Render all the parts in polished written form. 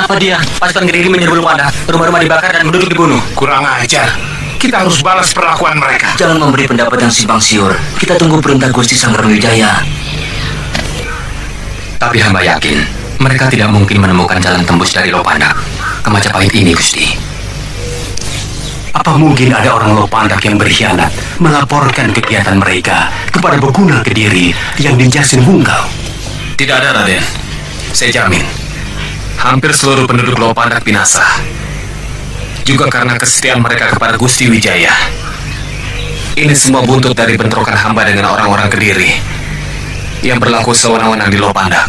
Apa dia? Pasukan Kediri menyerbu Lopandak, rumah-rumah dibakar dan penduduk dibunuh. Kurang ajar. Kita harus balas perlakuan mereka. Jangan memberi pendapat yang simpang siur. Kita tunggu perintah Gusti Sang Brawijaya. Tapi hamba yakin mereka tidak mungkin menemukan jalan tembus dari Lopandak ke Majapahit ini, Gusti. Apa mungkin ada orang Lopandak yang berkhianat melaporkan kegiatan mereka kepada Beguna Kediri yang dijasin Hunggau? Tidak ada, Raden. Saya jamin. Hampir seluruh penduduk Lopandak binasa. Juga karena kesetiaan mereka kepada Gusti Wijaya. Ini semua buntut dari bentrokan hamba dengan orang-orang Kediri yang berlaku sewenang-wenang di Lopandak.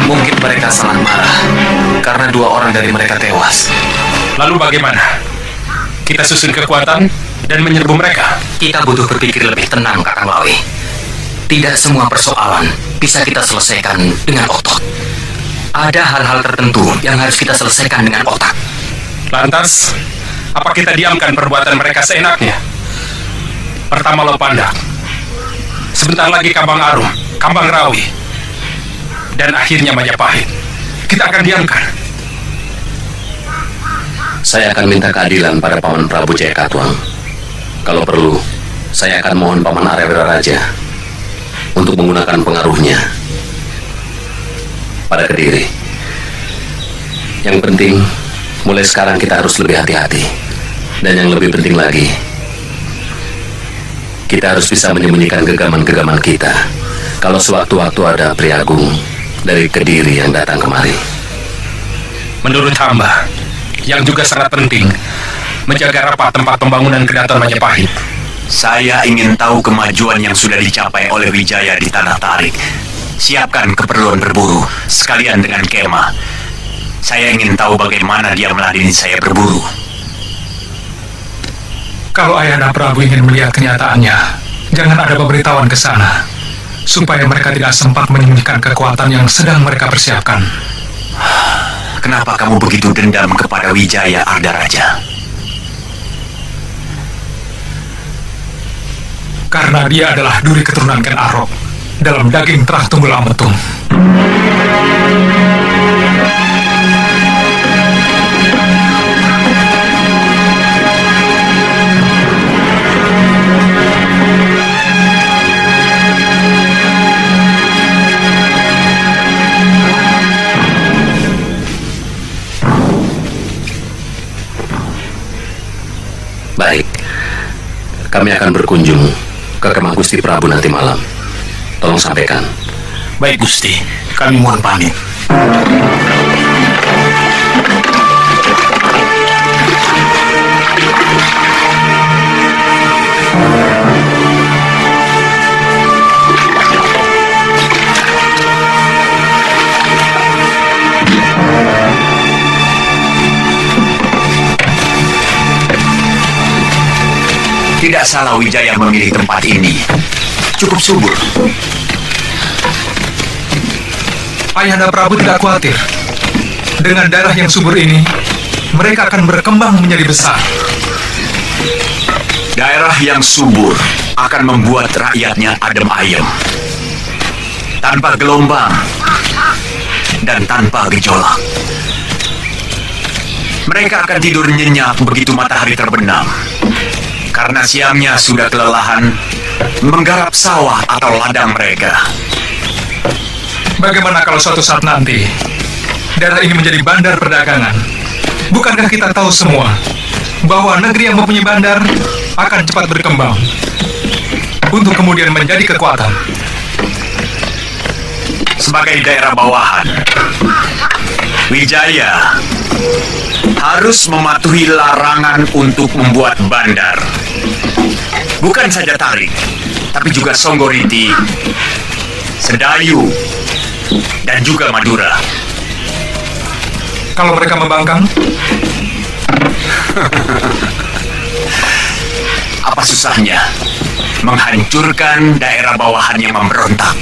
Mungkin mereka sangat marah karena 2 orang dari mereka tewas. Lalu bagaimana? Kita susun kekuatan dan menyerbu mereka. Kita butuh berpikir lebih tenang, Kakang Lawi. Tidak semua persoalan bisa kita selesaikan dengan otot. Ada hal-hal tertentu yang harus kita selesaikan dengan otak. Lantas, apa kita diamkan perbuatan mereka seenaknya? Pertama Lopandak, sebentar lagi Kambang Arum, Kambang Rawi, dan akhirnya Majapahit. Kita akan diamkan. Saya akan minta keadilan pada Paman Prabu Jayakatwang. Kalau perlu, saya akan mohon Paman Arya Raja untuk menggunakan pengaruhnya pada Kediri. Yang penting, mulai sekarang kita harus lebih hati-hati. Dan yang lebih penting lagi, kita harus bisa menyembunyikan gegaman-gegaman kita kalau sewaktu-waktu ada Priagung dari Kediri yang datang kemari. Menurut hamba, yang juga sangat penting, menjaga rapat tempat pembangunan Keraton Majapahit. Saya ingin tahu kemajuan yang sudah dicapai oleh Wijaya di Tanah Tarik. Siapkan keperluan berburu, sekalian dengan kemah. Saya ingin tahu bagaimana dia meladeni saya berburu. Kalau Ayahanda Prabu ingin melihat kenyataannya, jangan ada pemberitahuan ke sana, supaya mereka tidak sempat menyembunyikan kekuatan yang sedang mereka persiapkan. Kenapa kamu begitu dendam kepada Wijaya Ardaraja? Karena dia adalah duri keturunan Ken Arok dalam daging Trah Tunggul Ametung. Baik, kami akan berkunjung ke kemah Gusti Prabu nanti malam. Tolong sampaikan. Baik Gusti, kami mohon pamit. Tidak salah Wijaya memilih tempat ini. Cukup subur. Ayahanda Prabu tidak khawatir. Dengan darah yang subur ini, mereka akan berkembang menjadi besar. Daerah yang subur akan membuat rakyatnya adem ayem, tanpa gelombang dan tanpa gejolak. Mereka akan tidur nyenyak begitu matahari terbenam. Karena siangnya sudah kelelahan menggarap sawah atau ladang mereka. Bagaimana kalau suatu saat nanti daerah ini menjadi bandar perdagangan? Bukankah kita tahu semua bahwa negeri yang mempunyai bandar akan cepat berkembang untuk kemudian menjadi kekuatan? Sebagai daerah bawahan, Wijaya harus mematuhi larangan untuk membuat bandar. Bukan saja Tarik, tapi juga Songgoriti, Sedayu, dan juga Madura. Kalau mereka membangkang, apa susahnya menghancurkan daerah bawahan yang memberontak?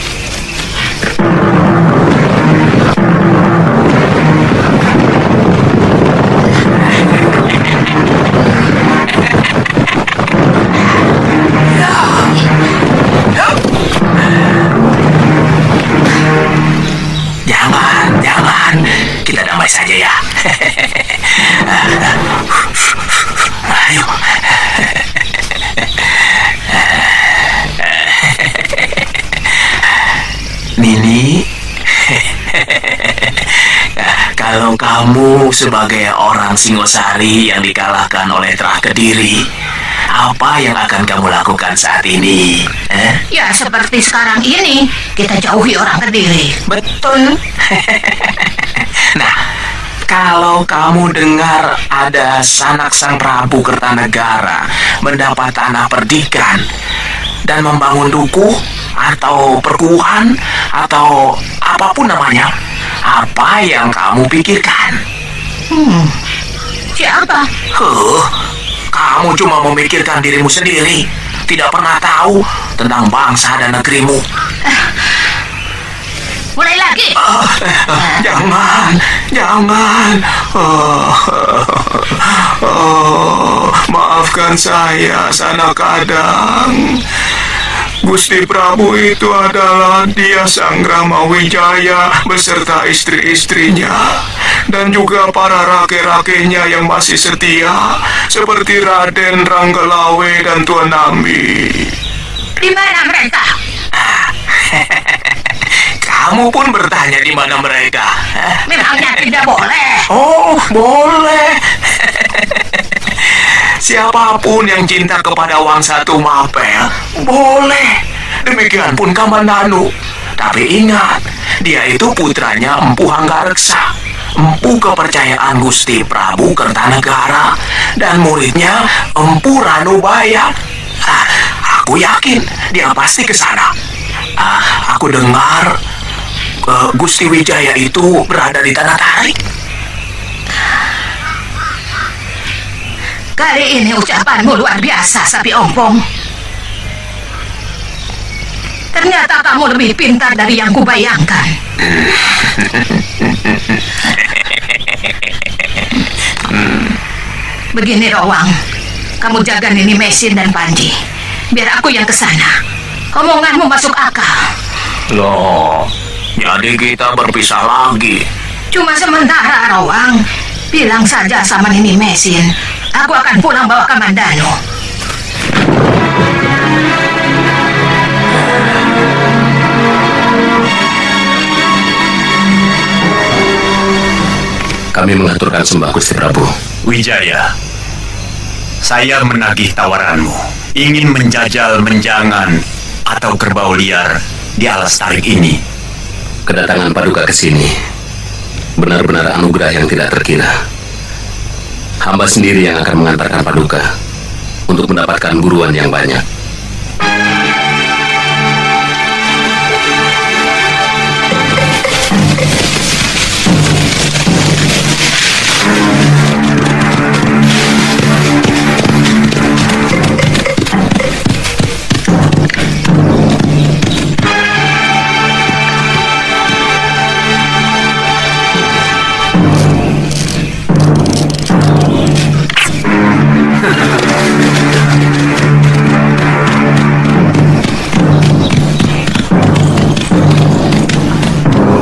Jangan. Kita damai saja ya. Ayo. Nini, kalau kamu sebagai orang Singosari yang dikalahkan oleh Trah Kediri, apa yang akan kamu lakukan saat ini? Ya seperti sekarang ini, kita jauhi orang Kediri. Betul. Nah, kalau kamu dengar ada sanak sang Prabu Kertanegara mendapat tanah perdikan dan membangun dukuh atau perguruan atau apapun namanya, apa yang kamu pikirkan? Siapa? Kamu cuma memikirkan dirimu sendiri, tidak pernah tahu tentang bangsa dan negerimu. Mulai lagi. Jangan. Maafkan saya, Sanak Kadang. Gusti Prabu itu adalah dia Sang Rama Wijaya beserta istri-istrinya dan juga para rake-rakenya yang masih setia seperti Raden Ranggalawe dan Tuan Nambi. Di mana mereka? Kamu pun bertanya di mana mereka? Memangnya tidak boleh? Oh, boleh. Siapapun yang cinta kepada Wangsa Tumapel, boleh. Demikian pun Kamandanu. Tapi ingat, dia itu putranya Empu Hanggareksa, empu kepercayaan Gusti Prabu Kertanegara, dan muridnya Empu Ranubaya. Aku yakin dia pasti ke sana. Aku dengar Gusti Wijaya itu berada di Tanah Tarik. Kali ini ucapanmu luar biasa, Sapi Ompong. Ternyata kamu lebih pintar dari yang kubayangkan. Begini, Rowang. Kamu jaga Nini Mesin dan Panji. Biar aku yang kesana. Omonganmu masuk akal. Loh, jadi kita berpisah lagi. Cuma sementara, Rowang. Bilang saja sama Nini Mesin. Aku akan pulang bawa Kamandanu. Kami mengaturkan sembah Gusti Prabu. Wijaya, saya menagih tawaranmu. Ingin menjajal menjangan atau kerbau liar di alas tarik ini. Kedatangan Paduka ke sini benar-benar anugerah yang tidak terkira. Hamba sendiri yang akan mengantarkan Paduka untuk mendapatkan buruan yang banyak.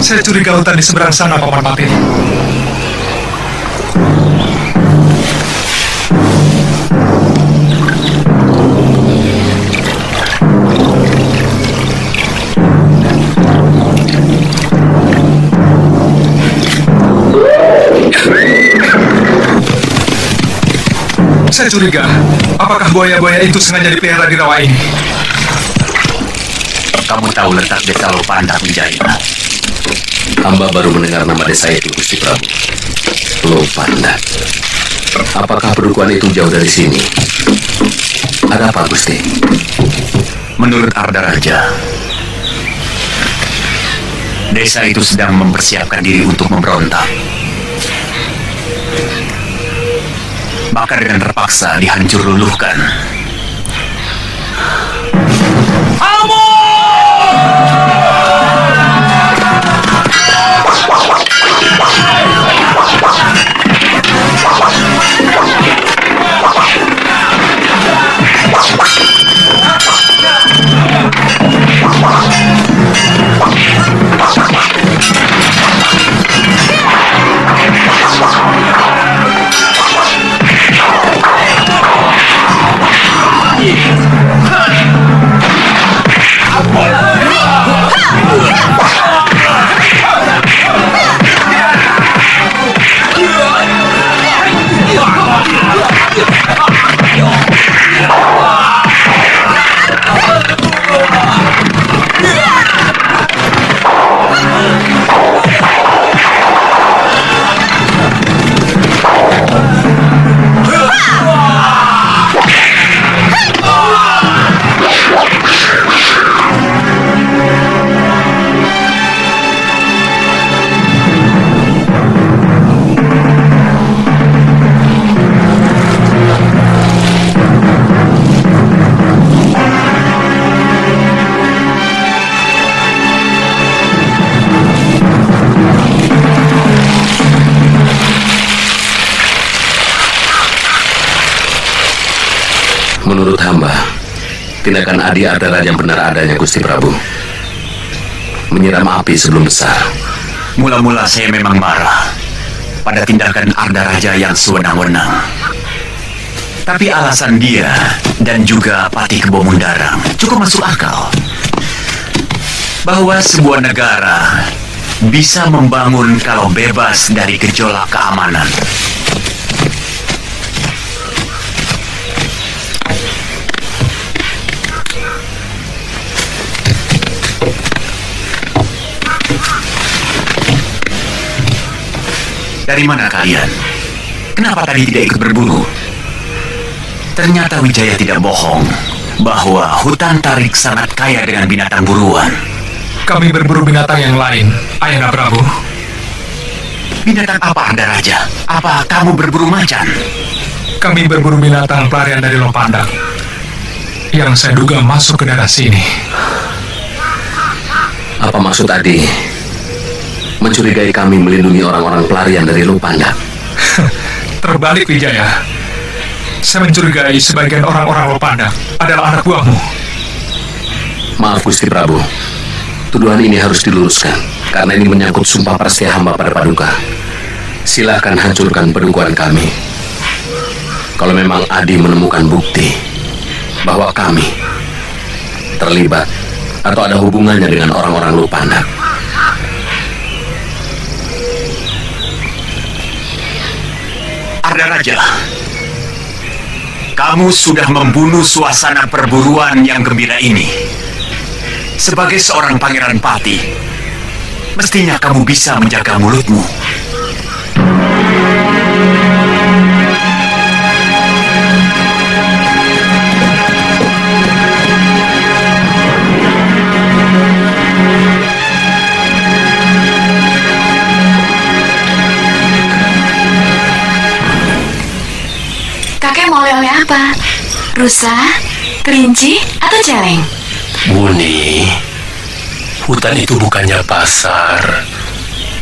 saya curiga hutan di seberang sana, Paman Pati. curiga, apakah buaya-buaya itu sengaja dipelihara di rawa ini? Kamu tahu letak desa Lopandak, Wijaya? Hamba baru mendengar nama desa itu, Gusti Prabu. Lopandak. Apakah perdukuhan itu jauh dari sini? Ada apa, Gusti? Menurut Arda Raja, desa itu sedang mempersiapkan diri untuk memberontak. Maka dengan terpaksa dihancur luluhkan. Menurut hamba, tindakan Adi adalah yang benar adanya, Gusti Prabu. Menyiram api sebelum besar. Mula-mula saya memang marah pada tindakan Arda Raja yang sewenang-wenang. Tapi alasan dia dan juga Patih Kebo Mundarang cukup masuk akal. Bahwa sebuah negara bisa membangun kalau bebas dari gejolak keamanan. Dari mana kalian? Kenapa tadi tidak ikut berburu? Ternyata Wijaya tidak bohong bahwa hutan tarik sangat kaya dengan binatang buruan. Kami berburu binatang yang lain, Ayahanda Prabu. Binatang apa, Arda Raja? Apa kamu berburu macan? Kami berburu binatang pelarian dari Lopandak yang saya duga masuk ke daerah sini. Apa maksud Adi mencurigai kami melindungi orang-orang pelarian dari Lopandak? Terbalik, Wijaya. Saya mencurigai sebagian orang-orang Lopandak adalah anak buahmu. Maaf, Gusti Prabu. Tuduhan ini harus diluruskan, karena ini menyangkut sumpah percaya hamba pada Paduka. Silakan hancurkan pedukuhan kami. Kalau memang Adi menemukan bukti bahwa kami terlibat atau ada hubungannya dengan orang-orang Lopandak, Arda Raja, kamu sudah membunuh suasana perburuan yang gembira ini. Sebagai seorang pangeran Patih, mestinya kamu bisa menjaga mulutmu. Kakek mau oleh-oleh apa? Rusa, kelinci, atau celeng? Buni, hutan itu bukannya pasar.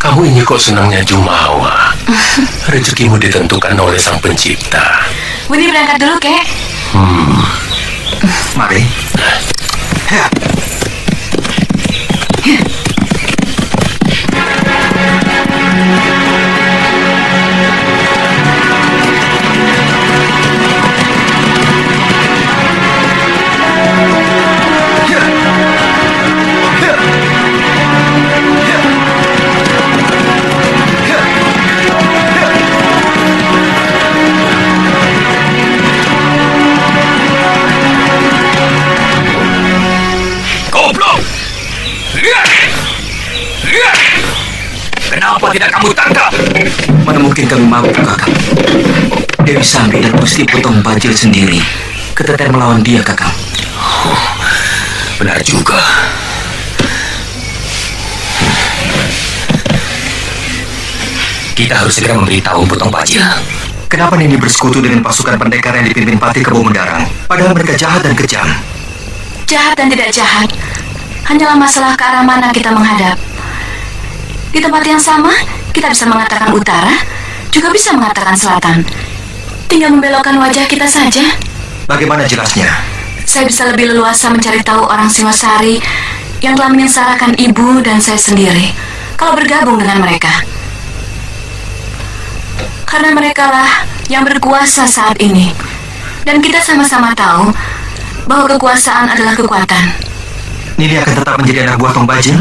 Kamu ini kok senangnya jumawa. Rezekimu ditentukan oleh Sang Pencipta. Buni berangkat dulu, kek. Mari. tidak kamu tangkap? Mana mungkin kami mampu, Kakang. Dewi Sambi dan Gusti Potong Bajil sendiri keteter melawan dia, Kakang. Benar juga. Kita harus segera memberitahu Potong Bajil. Kenapa Nini bersekutu dengan pasukan pendekar yang dipimpin Patih Kebo Mendarang? Padahal mereka jahat dan kejam. Jahat dan tidak jahat, hanyalah masalah ke arah mana kita menghadap. Di tempat yang sama, kita bisa mengatakan utara, juga bisa mengatakan selatan. Tinggal membelokkan wajah kita saja. Bagaimana jelasnya? Saya bisa lebih leluasa mencari tahu orang Singosari yang telah menyengsarakan ibu dan saya sendiri kalau bergabung dengan mereka. Karena merekalah yang berkuasa saat ini. Dan kita sama-sama tahu bahwa kekuasaan adalah kekuatan. Nini akan tetap menjadi anak buah Tong Bajil?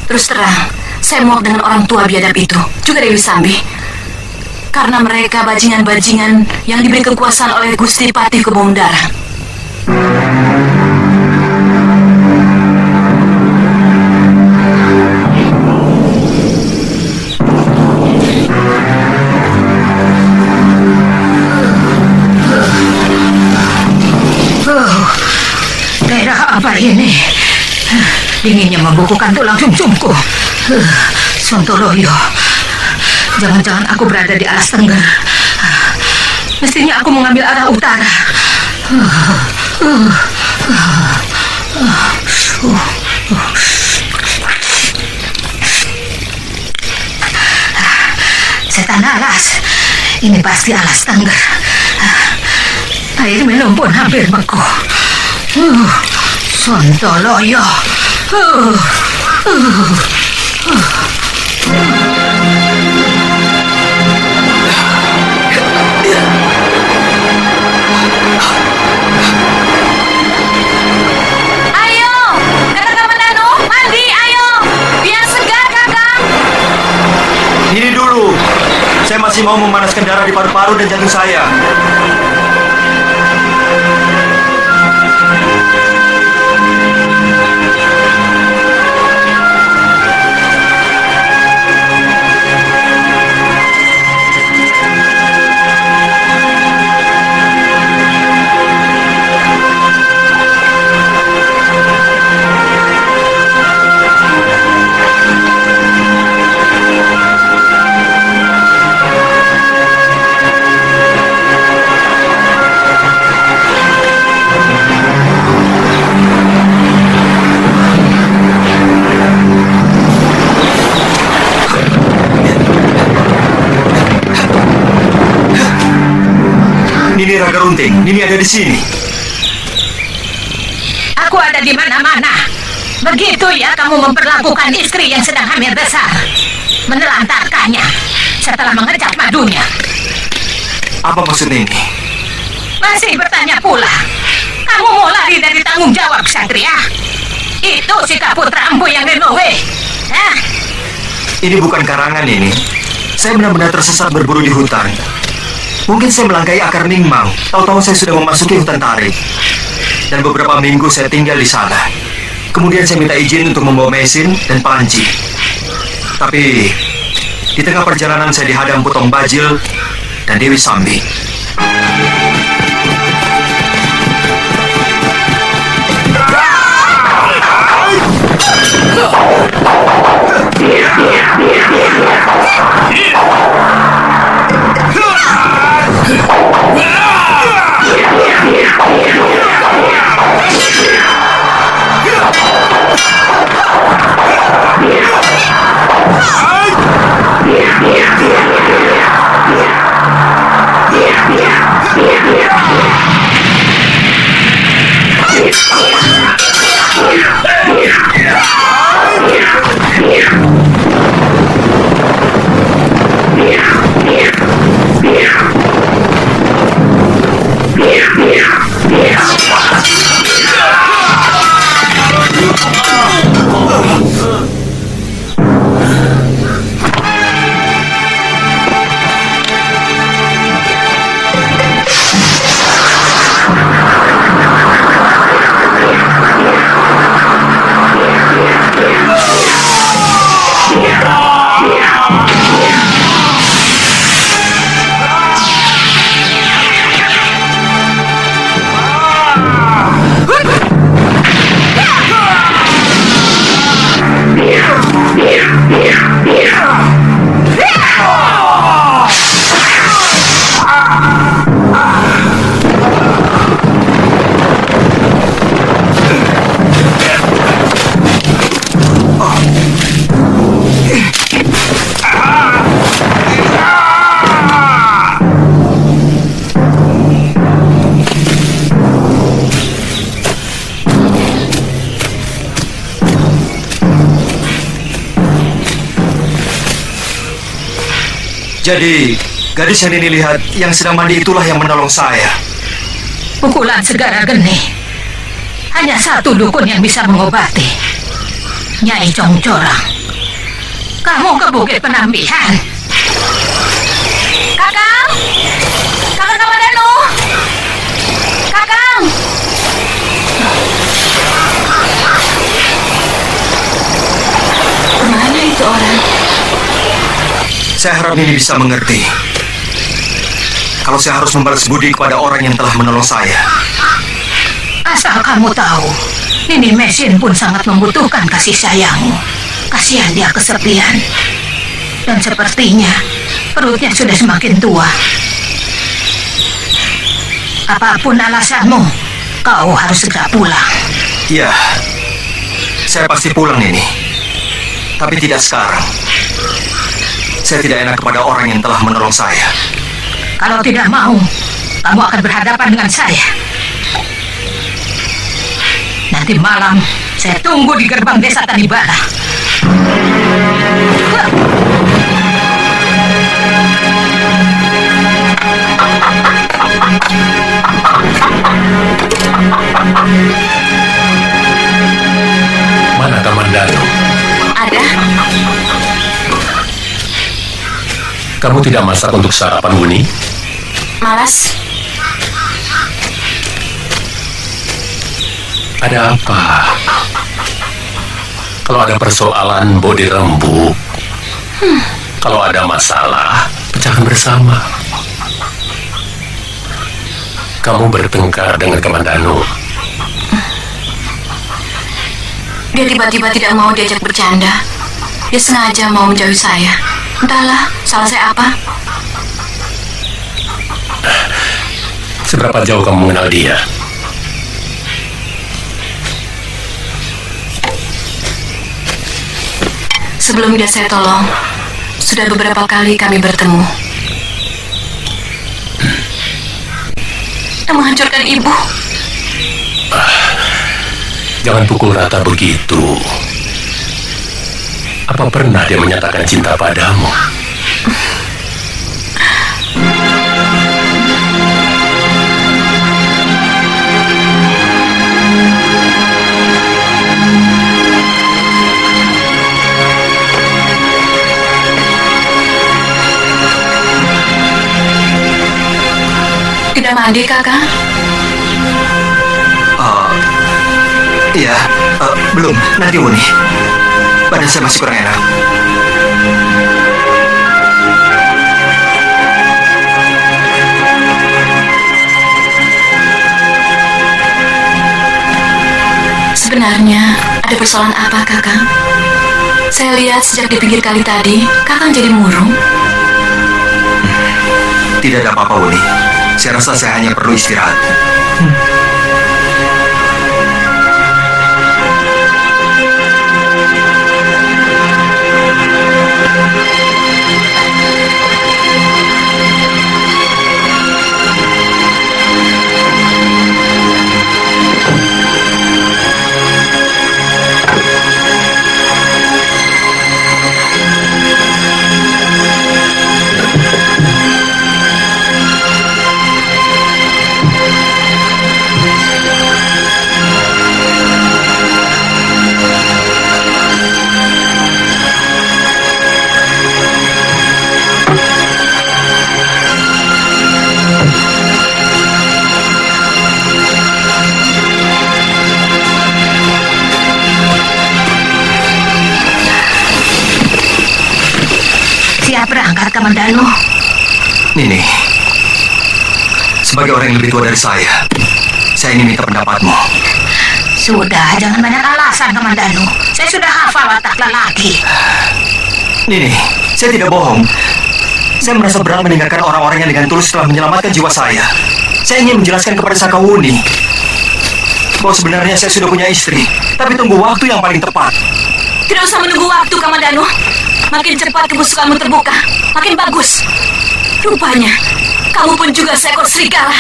Terus terang, saya muak dengan orang tua biadab itu, juga Dewi Sambi. Karena mereka bajingan-bajingan yang diberi kekuasaan oleh Gusti Patih Kebo Mendarang. Daerah apa ini? Dinginnya membukukan tulang sumsumku. Sontoloyo. Jangan-jangan aku berada di alas tenggara. Mestinya aku mengambil arah utara. Setan alas. Ini pasti alas tenggara. Air minum pun hampir beku. Sontoloyo. Ayo, katakan Menanu, mandi, ayo. Biar segar, Kakang. Nini dulu. Saya masih mau memanaskan darah di paru-paru dan jantung saya. Nini Raga Runting, Nini ada di sini. Aku ada di mana-mana. Begitu ya kamu memperlakukan istri yang sedang hamil besar. Menelantarkannya setelah mengejar madunya. Apa maksud Nini? Masih bertanya pula. Kamu mau lari dari tanggung jawab, Satria? Itu sikap putra empu yang renowe. Hah? Ini bukan karangan ini. Saya benar-benar tersesat berburu di hutan. Mungkin saya melangkahi akar Ningmang. Tahu-tahu saya sudah memasuki hutan tarik. Dan beberapa minggu saya tinggal di sana. Kemudian saya minta izin untuk membawa mesin dan panci. Tapi di tengah perjalanan saya dihadang Potong Bajil dan Dewi Sambi. Yeah. Jadi, gadis yang Nini lihat yang sedang mandi itulah yang menolong saya. Pukulan segara geni. Hanya satu dukun yang bisa mengobati. Nyai Congcorang. Kamu ke Bukit Penambihan. Kakang! Kakang Kamandanu! Kakang! Kemana itu orang? Saya harap Nini bisa mengerti. Kalau saya harus membalas budi kepada orang yang telah menolong saya. Asal kamu tahu, Nini Mesin pun sangat membutuhkan kasih sayangmu. Kasihan dia kesepian. Dan sepertinya perutnya sudah semakin tua. Apapun alasanmu, kau harus segera pulang. Iya, saya pasti pulang Nini. Tapi tidak sekarang. Saya tidak enak kepada orang yang telah menolong saya. Kalau tidak mau, kamu akan berhadapan dengan saya. Nanti malam, saya tunggu di gerbang desa Tanibala. Mana Kamandanu? Ada? Kamu tidak masak untuk sarapan, Wuni? Malas? Ada apa? Kalau ada persoalan, bawa dirembuk. Kalau ada masalah, pecahkan bersama. Kamu bertengkar dengan Kamandanu. Dia tiba-tiba tidak mau diajak bercanda. Dia sengaja mau menjauhi saya. Entahlah, salah saya apa? Seberapa jauh kamu mengenal dia? Sebelum dia saya tolong, sudah beberapa kali kami bertemu. Dia menghancurkan ibu. Jangan pukul rata begitu. Apa pernah dia menyatakan cinta padamu? Tidak mandi, Kakak? Iya, belum. Nanti Wuni. Badan saya masih kurang enak. Sebenarnya ada persoalan apa, Kakang? Saya lihat sejak di pinggir kali tadi, Kakang jadi murung. Tidak ada apa-apa, Wuni. Saya rasa saya hanya perlu istirahat. Siap berangkat, Kamandanu. Nini, sebagai orang yang lebih tua dari saya ingin minta pendapatmu. Sudah, jangan banyak alasan, Kamandanu. Saya sudah hafal watak lelaki. Nini, saya tidak bohong. Saya merasa berat meninggalkan orang-orang yang dengan tulus telah menyelamatkan jiwa saya. Saya ingin menjelaskan kepada Sakawuni bahwa sebenarnya saya sudah punya istri, tapi tunggu waktu yang paling tepat. Tidak usah menunggu waktu, Kamandanu. Makin cepat kebusukanmu terbuka, makin bagus. Rupanya, kamu pun juga seekor serigala.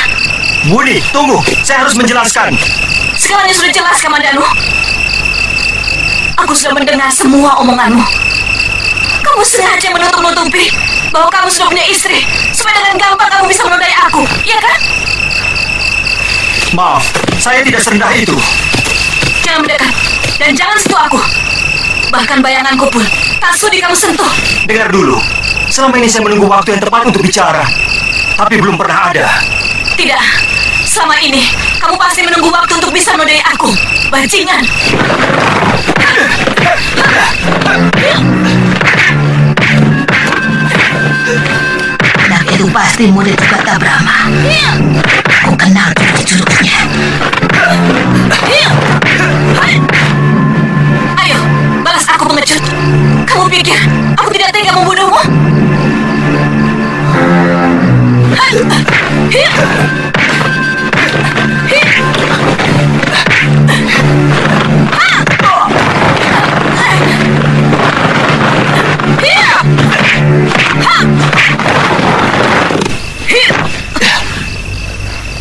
Wuni, tunggu. Saya harus menjelaskan. Segalanya sudah jelas, Kamandanu. Aku sudah mendengar semua omonganmu. Kamu sengaja menutup-nutupi bahwa kamu sudah punya istri, supaya dengan gampang kamu bisa menodai aku, iya kan? Maaf, saya tidak serendah itu. Jangan mendekat, dan jangan sentuh aku. Bahkan bayanganku pun tak sudi kamu sentuh. Dengar dulu, selama ini saya menunggu waktu yang tepat untuk bicara, tapi belum pernah ada. Tidak, selama ini kamu pasti menunggu waktu untuk bisa menodai aku, bajingan. Dan itu pasti murid Sugata Brahma. Aku kenal jurus-jurusnya. Ayo, balas aku pengecut. Kamu pikir aku tidak tega membunuhmu?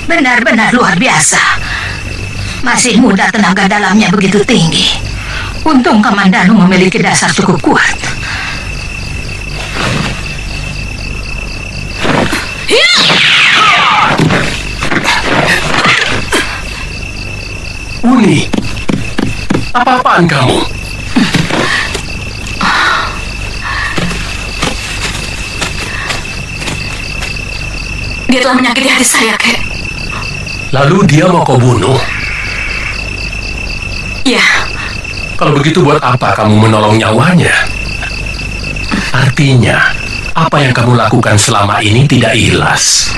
Benar-benar luar biasa. Masih muda, tenaga dalamnya begitu tinggi. Untung Kamandanu memiliki dasar cukup kuat. Uni, apa-apaan kamu? Dia telah menyakiti hati saya, Kek. Lalu dia mau kau bunuh? Ya, Kalau begitu buat apa kamu menolong nyawanya? Artinya, apa yang kamu lakukan selama ini tidak ikhlas.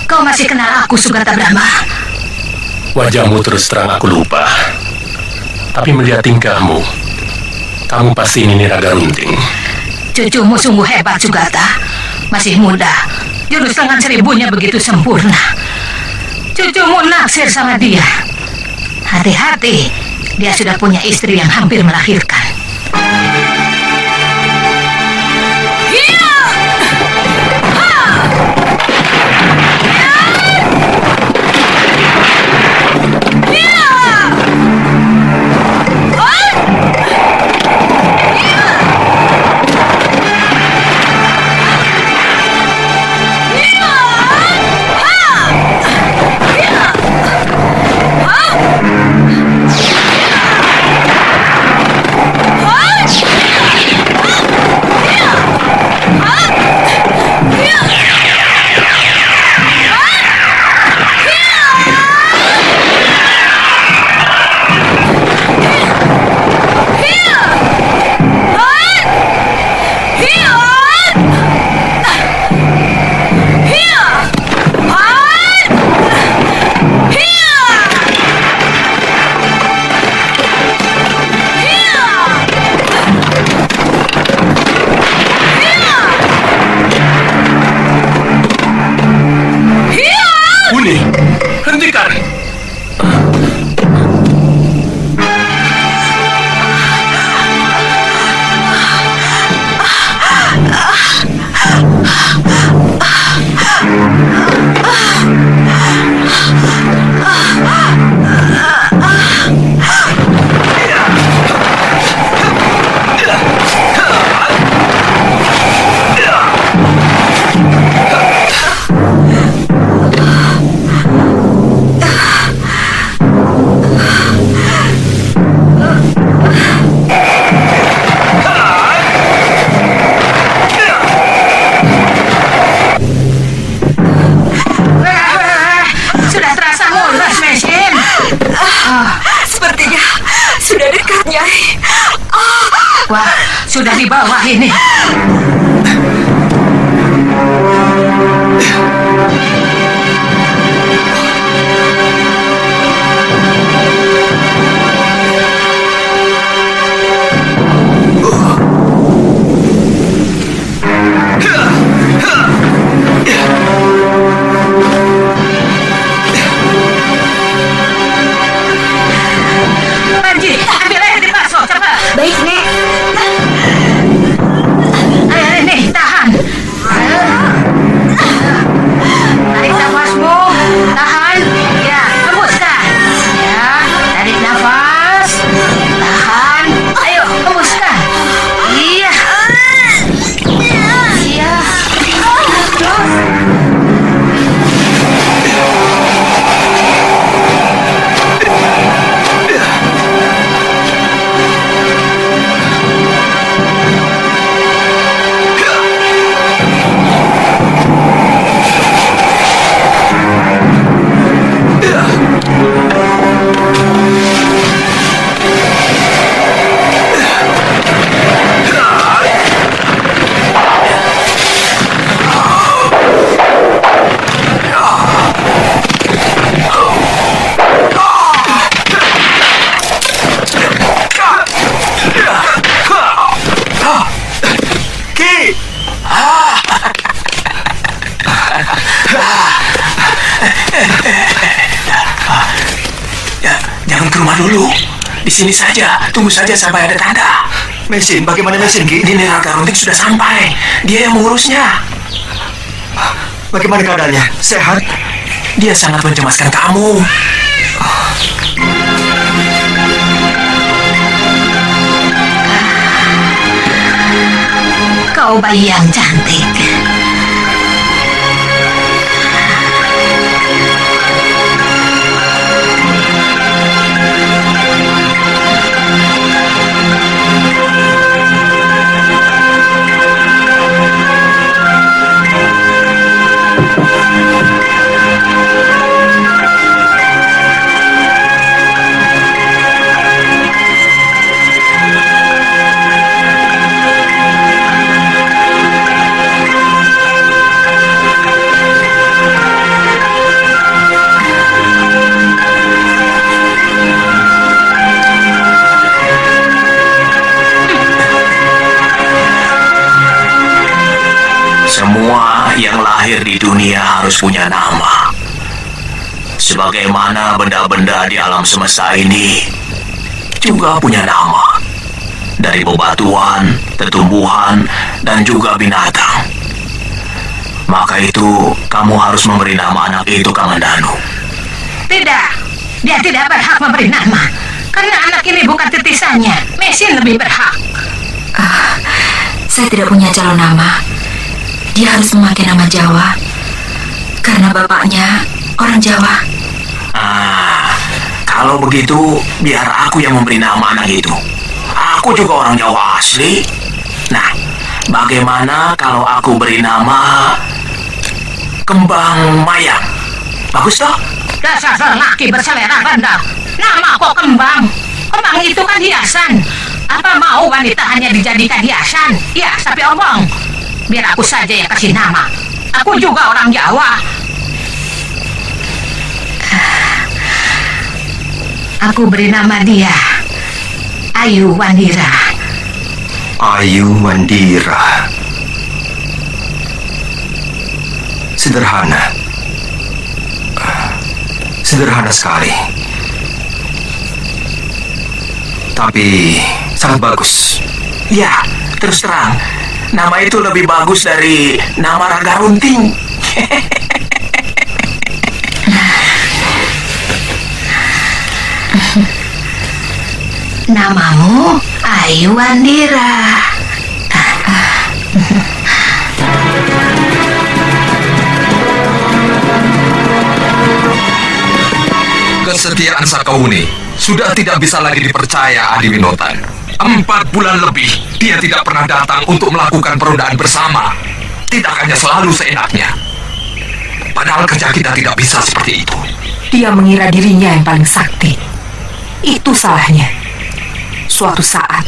Kau masih kenal aku, Sugata Brahma? Wajahmu terus terang aku lupa. Tapi melihat tingkahmu, kamu pasti ini Raga Runting. Cucumu sungguh hebat, Sugata. Masih muda. Jurus lengan seribunya begitu sempurna. Cucumu naksir sama dia. Hati-hati, dia sudah punya istri yang hampir melahirkan. Hentikan! Wah, sudah di bawah ini. Panji, ambil air di bakso, cepat. baik, Nek. Ayo, nih, tahan. Jangan ke rumah dulu. Di sini saja, tunggu saja sampai ada tanda. Mesin, bagaimana Mesin, Ki? Ini Raga Runting sudah sampai. Dia yang mengurusnya. Bagaimana keadaannya? Sehat? Dia sangat mencemaskan kamu. Kau bayi yang cantik. Semua yang lahir di dunia harus punya nama. Sebagaimana benda-benda di alam semesta ini juga punya nama. Dari bebatuan, tumbuhan, dan juga binatang. Maka itu, kamu harus memberi nama anak itu Kamandanu. Tidak, dia tidak berhak memberi nama. Karena anak ini bukan titisannya. Mesin lebih berhak. Saya tidak punya calon nama. Dia harus memakai nama Jawa. Karena bapaknya orang Jawa. Kalau begitu, biar aku yang memberi nama anak itu. Aku juga orang Jawa asli. Nah, bagaimana kalau aku beri nama Kembang Mayang? Bagus toh? Dasar lelaki berselera rendah. Nama kok Kembang? Kembang itu kan hiasan. Apa mau wanita hanya dijadikan hiasan? Ya, tapi omong. Biar aku saja yang kasih nama. Aku juga orang Jawa. Aku beri nama dia Ayu Wandira. Ayu Wandira. Sederhana. Sederhana sekali. Tapi sangat bagus. Ya, terus terang. Nama itu lebih bagus dari nama Raga Runting. Namamu Ayu Wandira. Kesetiaan Sakauni sudah tidak bisa lagi dipercaya, Adi Winotan. 4 bulan lebih dia tidak pernah datang untuk melakukan perundaan bersama. Tidak hanya selalu seenaknya. Padahal kerja kita tidak bisa seperti itu. Dia mengira dirinya yang paling sakti. Itu salahnya. Suatu saat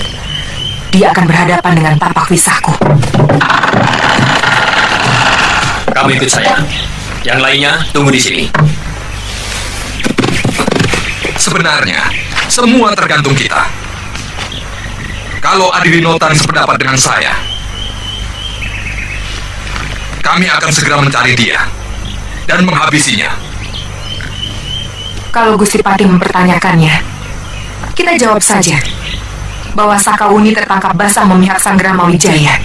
dia akan berhadapan dengan tapak wisahku. Kamu ikut saya. Yang lainnya tunggu di sini. Sebenarnya, semua tergantung kita. Kalau Adi Winotan sependapat dengan saya, kami akan segera mencari dia dan menghabisinya. Kalau Gusti Pati mempertanyakannya, kita jawab saja bahwa Sakauni tertangkap basah memihak Sanggrama Wijaya.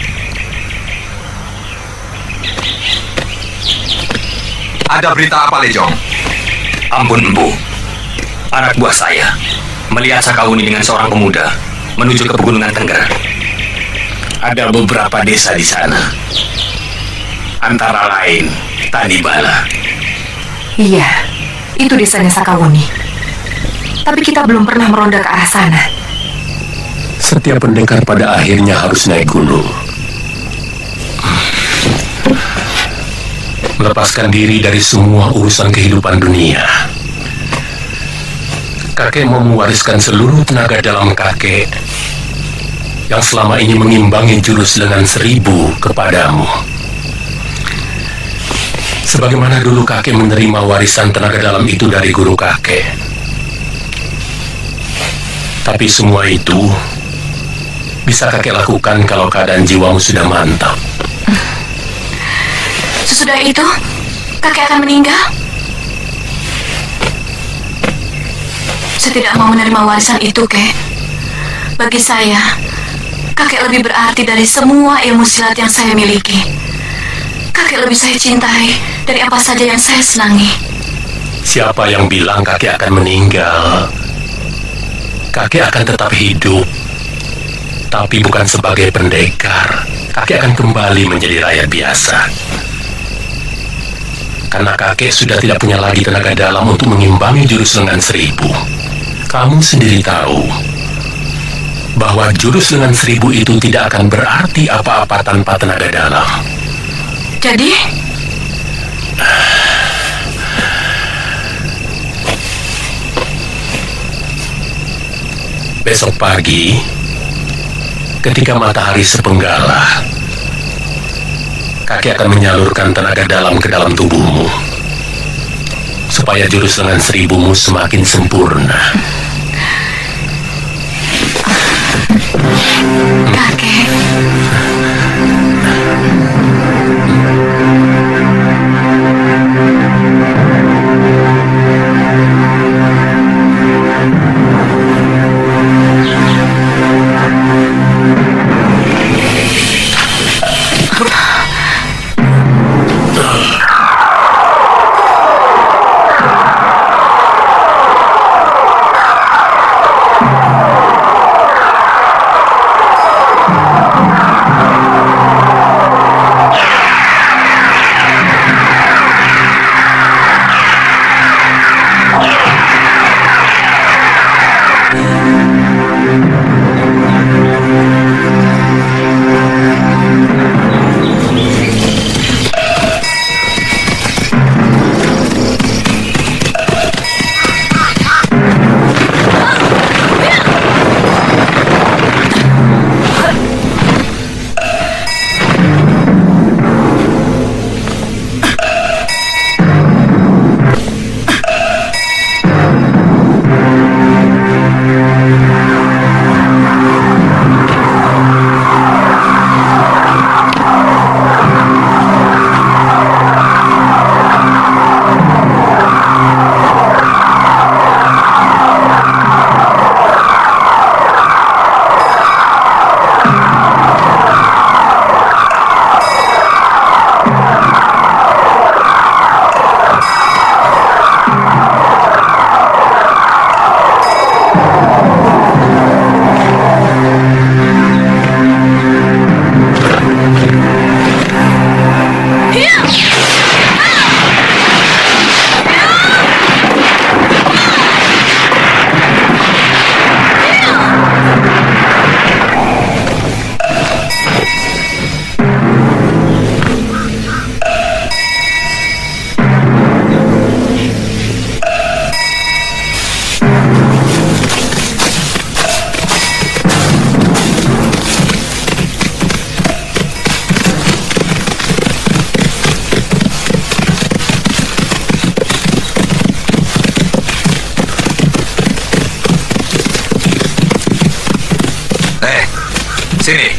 Ada berita apa, Lejong? Ampun, Empu. Anak buah saya melihat Sakauni dengan seorang pemuda menuju ke Pegunungan Tengger. Ada beberapa desa di sana. Antara lain Tanibala. Iya, itu desanya Sakauni. Tapi kita belum pernah meronda ke arah sana. Setiap pendekar pada akhirnya harus naik gunung. Melepaskan diri dari semua urusan kehidupan dunia. Kakek mau mewariskan seluruh tenaga dalam kakek yang selama ini mengimbangi jurus lengan 1000 kepadamu. Sebagaimana dulu kakek menerima warisan tenaga dalam itu dari guru kakek. Tapi semua itu bisa kakek lakukan kalau keadaan jiwamu sudah mantap. Sesudah itu, kakek akan meninggal? Saya tidak mau menerima warisan itu, Kek. Bagi saya, kakek lebih berarti dari semua ilmu silat yang saya miliki. Kakek lebih saya cintai dari apa saja yang saya senangi. Siapa yang bilang kakek akan meninggal? Kakek akan tetap hidup, tapi bukan sebagai pendekar. Kakek akan kembali menjadi rakyat biasa. Karena kakek sudah tidak punya lagi tenaga dalam untuk mengimbangi jurus lengan 1000. Kamu sendiri tahu bahwa jurus lengan 1000 itu tidak akan berarti apa-apa tanpa tenaga dalam. Jadi, besok pagi, ketika matahari sepenggalah, kakek akan menyalurkan tenaga dalam ke dalam tubuhmu, supaya jurus lengan 1000-mu semakin sempurna. kakek, Sini.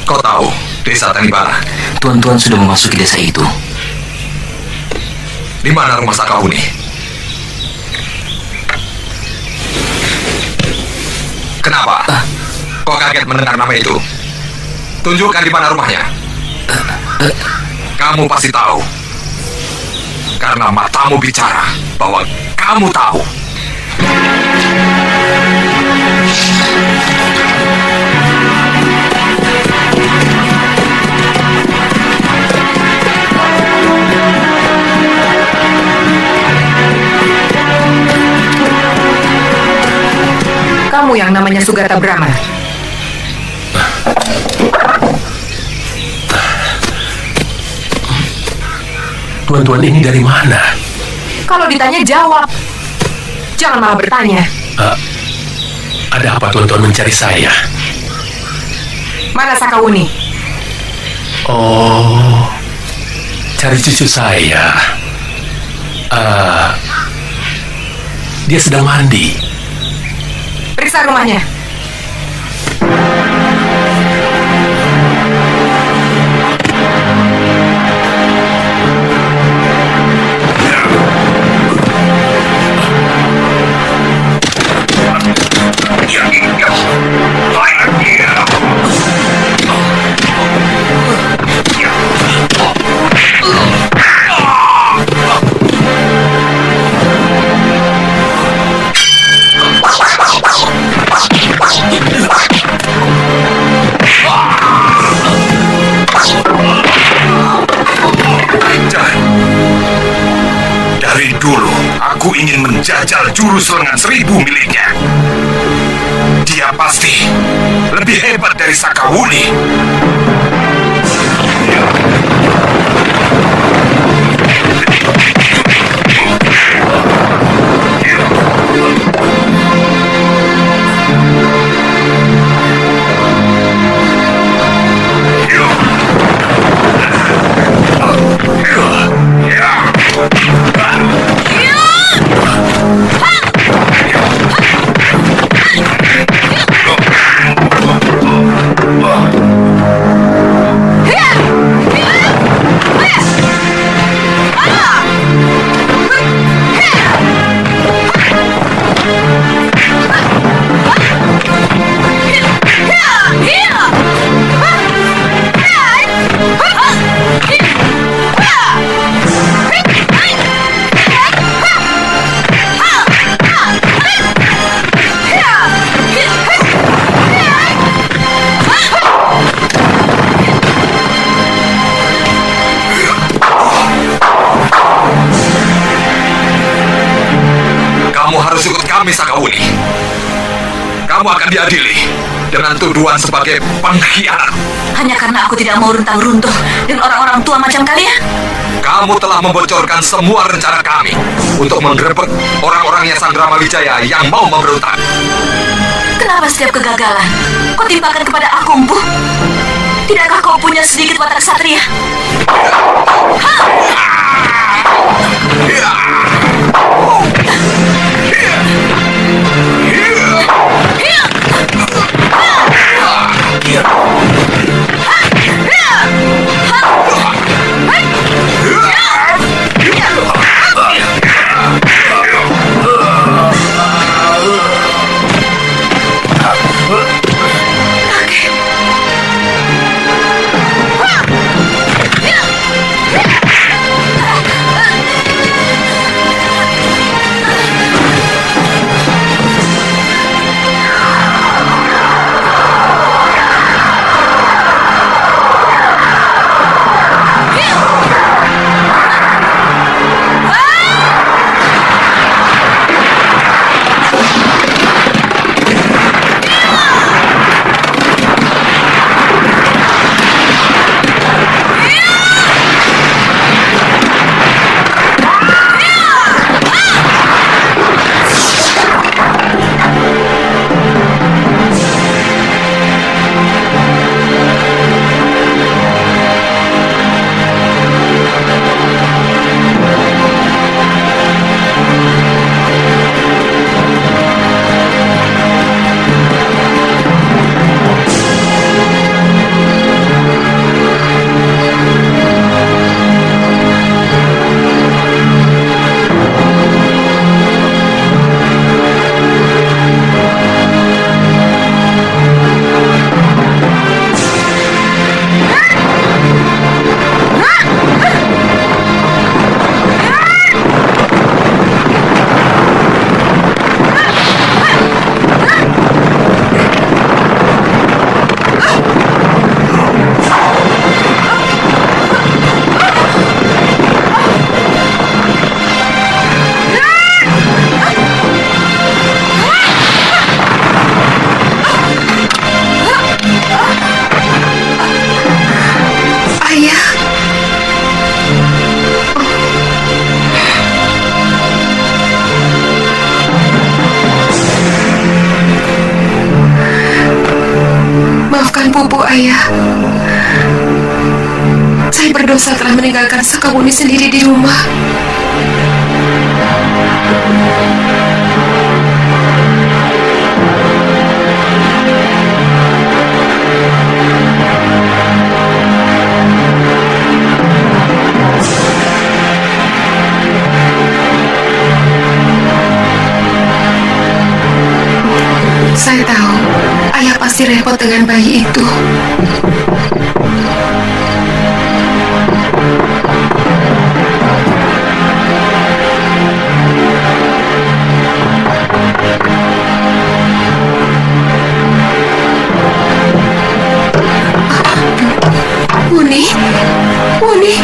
Kau tahu desa Tanibala? Tuan-tuan sudah memasuki desa itu. Di mana rumah Sakahuni? Kenapa? Kau kaget mendengar nama itu? Tunjukkan di mana rumahnya. Kamu pasti tahu. Karena matamu bicara bahwa kamu tahu. Kamu yang namanya Sugata Brahma. Tuan-tuan ini dari mana? Kalau ditanya jawab. Jangan malah bertanya. Ada apa tuan-tuan mencari saya? Mana Sakahuni? Oh, cari cucu saya. Dia sedang mandi. Periksa rumahnya. Dari dulu, aku ingin menjajal jurus lengan 1000 miliknya. Dia pasti lebih hebat dari Sakawuni. Sakawuni, kamu akan diadili dengan tuduhan sebagai pengkhianat. Hanya karena aku tidak mau runtang runtuh dengan orang-orang tua macam kalian. Kamu telah membocorkan semua rencana kami untuk menggerebek orang-orangnya Sangrama Wijaya yang mau memberontak. Kenapa setiap kegagalan kau timpakan kepada aku, Empu? Tidakkah kau punya sedikit watak satria? Pupu Ayah, saya berdosa telah meninggalkan Sakawuni sendiri di rumah. Saya tahu Ayah pasti repot dengan bayi itu. Muni.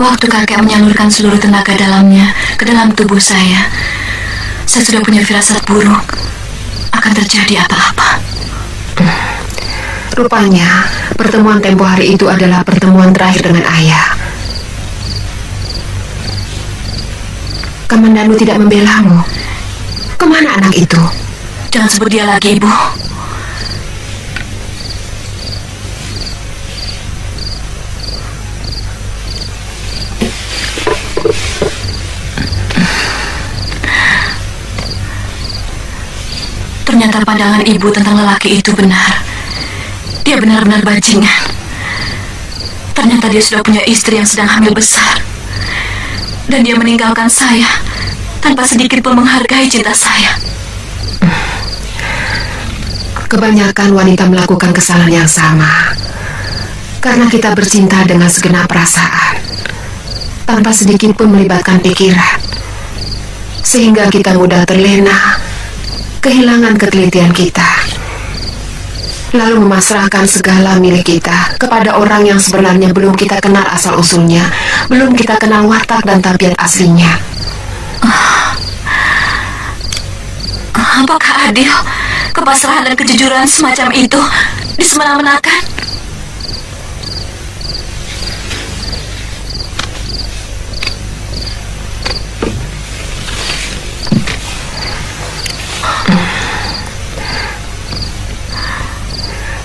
Waktu kakek menyalurkan seluruh tenaga dalamnya ke dalam tubuh saya sudah punya firasat buruk akan terjadi apa-apa. Rupanya, pertemuan tempo hari itu adalah pertemuan terakhir dengan ayah. Kamandanu tidak membelamu. Kemana anak itu? Jangan sebut dia lagi, Ibu. Ternyata pandangan ibu tentang lelaki itu benar. Dia benar-benar bajingan. Ternyata dia sudah punya istri yang sedang hamil besar. Dan dia meninggalkan saya tanpa sedikit pun menghargai cinta saya. Kebanyakan wanita melakukan kesalahan yang sama. Karena kita bercinta dengan segenap perasaan, tanpa sedikit pun melibatkan pikiran. Sehingga kita mudah terlena, kehilangan ketelitian kita, lalu memasrahkan segala milik kita kepada orang yang sebenarnya belum kita kenal asal-usulnya, belum kita kenal watak dan tabiat aslinya. Apakah adil kepasrahan dan kejujuran semacam itu disemena-menakan?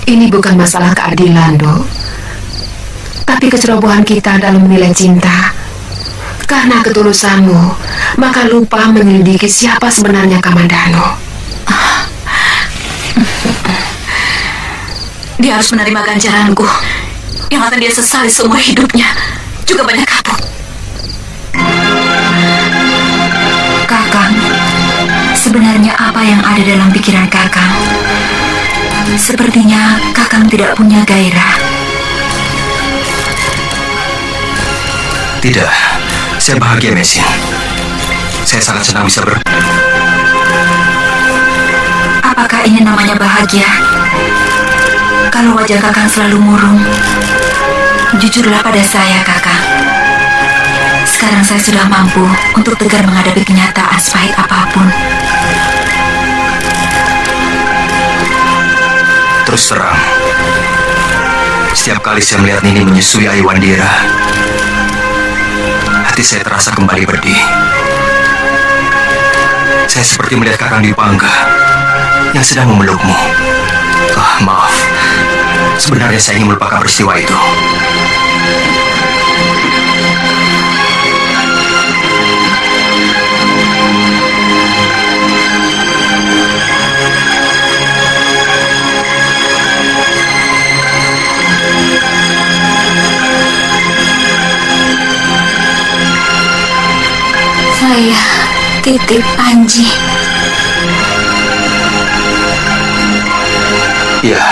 Ini bukan masalah keadilan, Dok. Tapi kecerobohan kita dalam menilai cinta. Karena ketulusanmu, maka lupa menyelidiki siapa sebenarnya Kamandanu. Dia harus menerima ganjaranku yang akan dia sesali seumur hidupnya. Juga banyak kapuk. Kakang, sebenarnya apa yang ada dalam pikiran Kakang? Sepertinya Kakang tidak punya gairah. Tidak, saya bahagia, Mesin. Saya sangat senang bisa Apakah ini namanya bahagia? Kalau wajah Kakang selalu murung, jujurlah pada saya, Kakang. Sekarang saya sudah mampu untuk tegar menghadapi kenyataan sepahit apapun. Terus terang, setiap kali saya melihat Nini menyusui Ayu Wandira, hati saya terasa kembali berdih. Saya seperti melihat Kakang Dipangga yang sedang memelukmu. Maaf, sebenarnya saya ingin melupakan peristiwa itu. Saya titip Panji. Ya.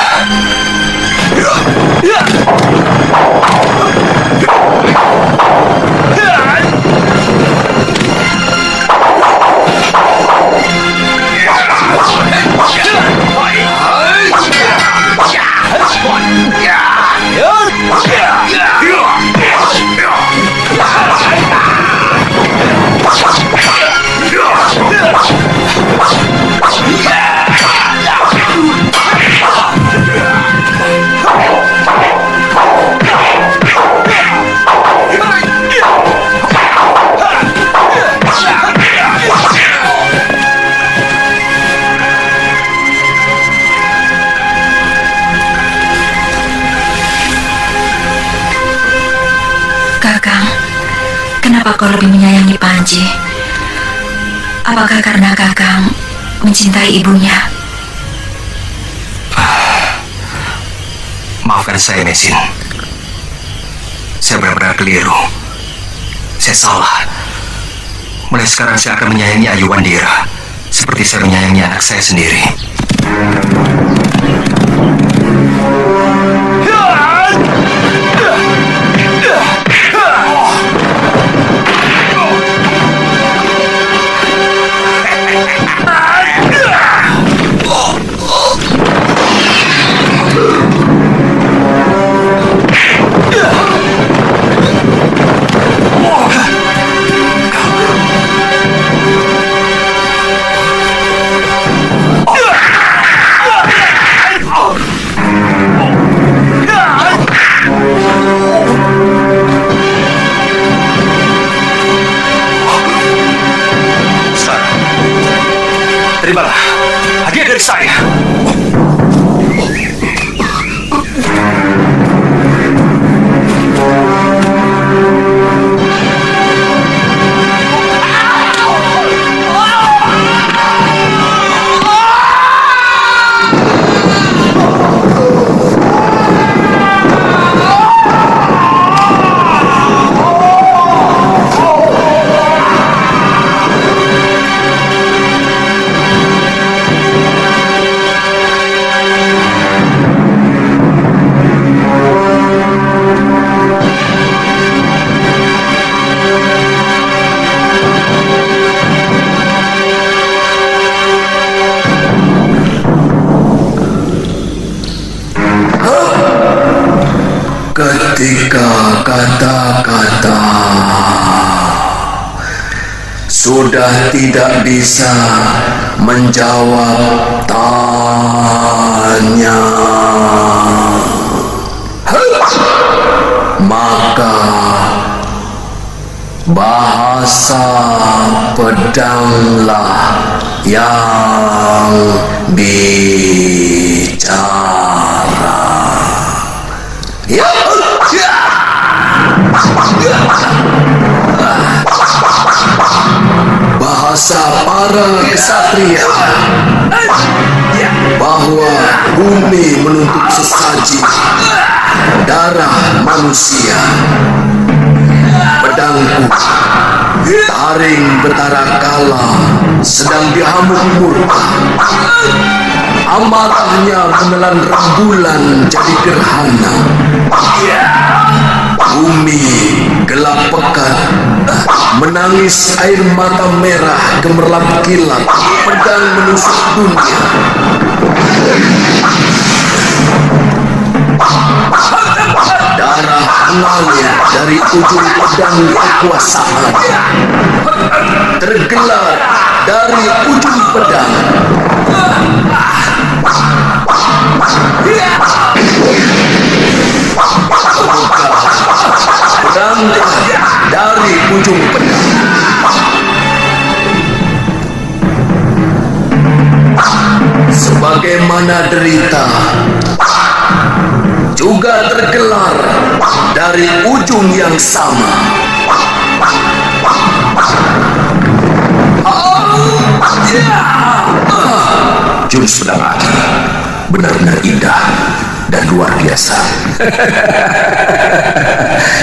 Kenapa kau lebih menyayangi Panji? Apakah karena Kakang mencintai ibunya? Maafkan saya, Mesin. Saya benar-benar keliru. Saya salah. Mulai sekarang saya akan menyayangi Ayu Wandira seperti saya menyayangi anak saya sendiri. Terimalah hadiah dari saya. Ketika kata-kata sudah tidak bisa menjawab tanya, maka bahasa pedanglah yang bicara. Bahasa para kesatria bahwa bumi menuntut sesaji darah manusia. Pedangku taring betara kala sedang dihamuk murka. Amarahnya menelan rembulan jadi gerhana. Bumi gelap pekat, menangis air mata merah gemerlap kilat. Pedang menusuk dunia. Darah mengalir dari ujung pedang kekuasaan, tergelar dari ujung pedang. Berangkat dari ujung pedang. Sebagaimana derita juga tergelar dari ujung yang sama. Jurus pedang Aki benar-benar indah dan luar biasa.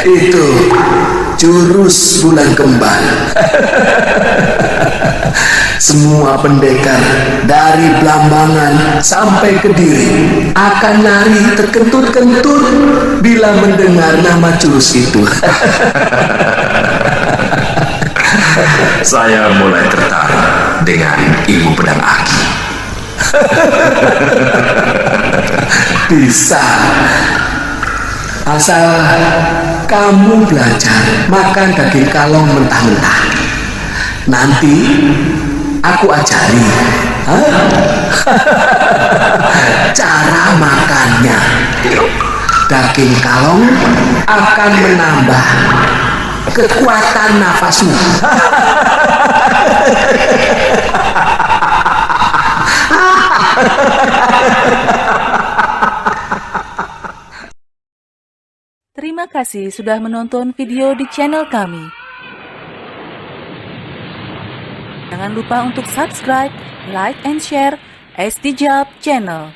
Itu jurus bulan kembar. semua pendekar dari Blambangan sampai Kediri akan lari terkentut-kentut bila mendengar nama jurus itu. Saya mulai tertarik dengan ilmu pedang aki. Bisa, asal kamu belajar makan daging kalong mentah-mentah. Nanti aku ajari cara makannya. Daging kalong akan menambah kekuatan nafasmu. Terima kasih sudah menonton video di channel kami. Jangan lupa untuk subscribe, like, and share SD Job Channel.